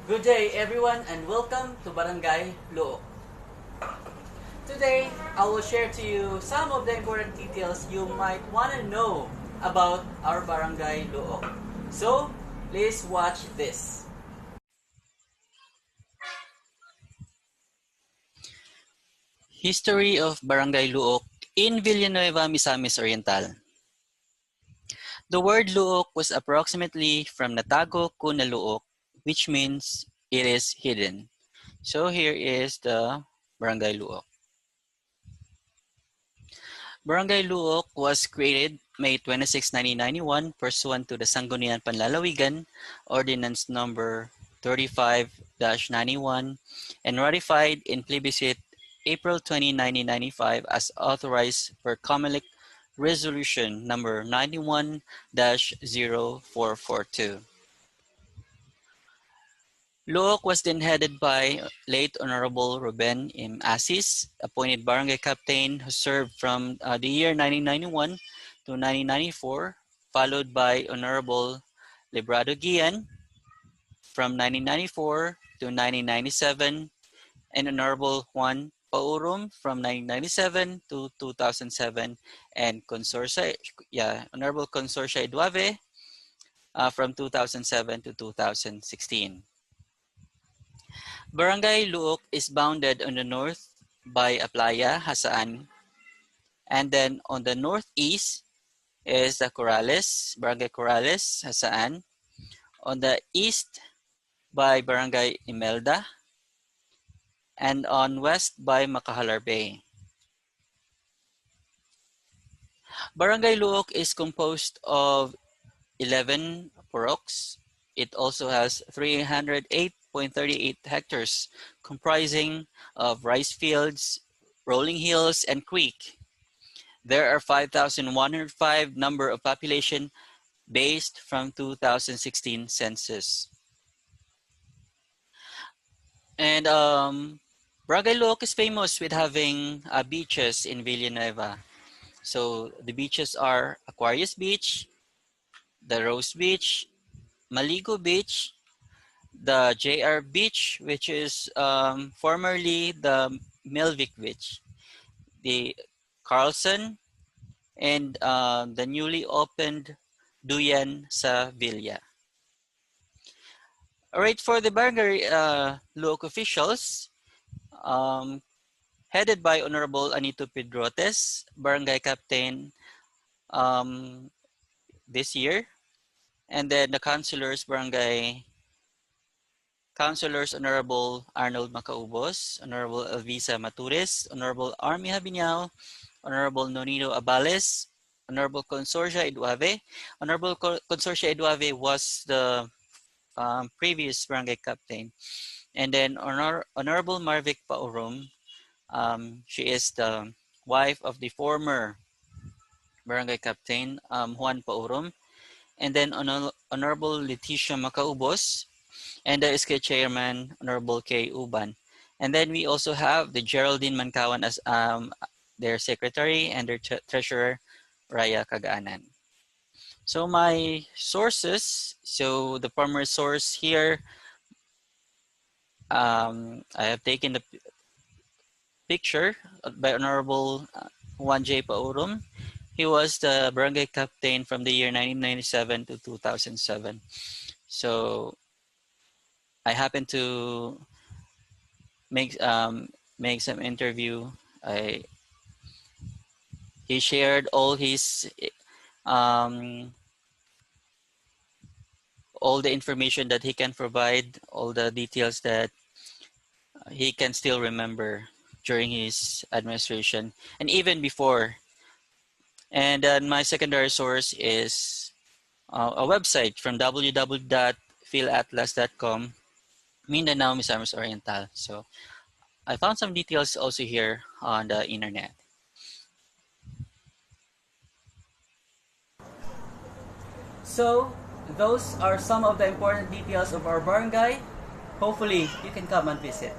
Good day everyone and welcome to Barangay Luok. Today, I will share to you some of the important details you might want to know about our Barangay Luok. So, please watch this. History of Barangay Luok in Villanueva, Misamis Oriental. The word Luok was approximately from Natago kuna Luok, which means it is hidden. So here is the Barangay Luok. Barangay Luok was created May 26, 1991 pursuant to the Sangguniang Panlalawigan Ordinance Number 35-91 and ratified in plebiscite April 20, 1995 as authorized per Comelec Resolution Number 91-0442. Luok was then headed by late Honorable Ruben M. Asis, appointed barangay captain who served from the year 1991 to 1994, followed by Honorable Librado Gian from 1994 to 1997, and Honorable Juan Paurum from 1997 to 2007, and Honorable Consorcia Eduave from 2007 to 2016. Barangay Luok is bounded on the north by Aplaya, Hasaan, and then on the northeast is the Corrales, Barangay Corrales, Hasaan. On the east by Barangay Imelda, and on west by Makahalar Bay. Barangay Luok is composed of 11 poroks. It also has 308.38 hectares, comprising of rice fields, rolling hills, and creek. There are 5,105 number of population based from 2016 census. And Barangay Luok is famous with having beaches in Villanueva. So the beaches are Aquarius Beach, the Rose Beach, Maligo Beach, the JR Beach, which is formerly the Melvic Beach, the Carlson, and the newly opened Duyan sa Villa. Alright, for the Barangay Luok officials, headed by Honorable Anito Pedrotes, Barangay Captain this year, and then the councilors, Barangay Councilors Honorable Arnold Macaubos, Honorable Elvisa Matures, Honorable Army Habinao, Honorable Nonino Abales, Honorable Consorcia Eduave. Honorable Consorcia Eduave was the previous barangay captain. And then Honorable Marvic Paurum, she is the wife of the former barangay captain, Juan Paurum. And then Honorable Leticia Macaubos, and the SK Chairman, Honorable K. Uban. And then we also have the Geraldine Mankawan as their secretary and their treasurer, Raya Kagaanan. So my sources, so the primary source here, I have taken the picture by Honorable Juan J. Paurum. He was the barangay captain from the year 1997 to 2007. So I happened to make some interview. He shared all his all the information that he can provide, all the details that he can still remember during his administration and even before. And then my secondary source is a website from www.philatlas.com, Mindanao, Misamis Oriental. So I found some details also here on the internet. So those are some of the important details of our barangay. Hopefully you can come and visit.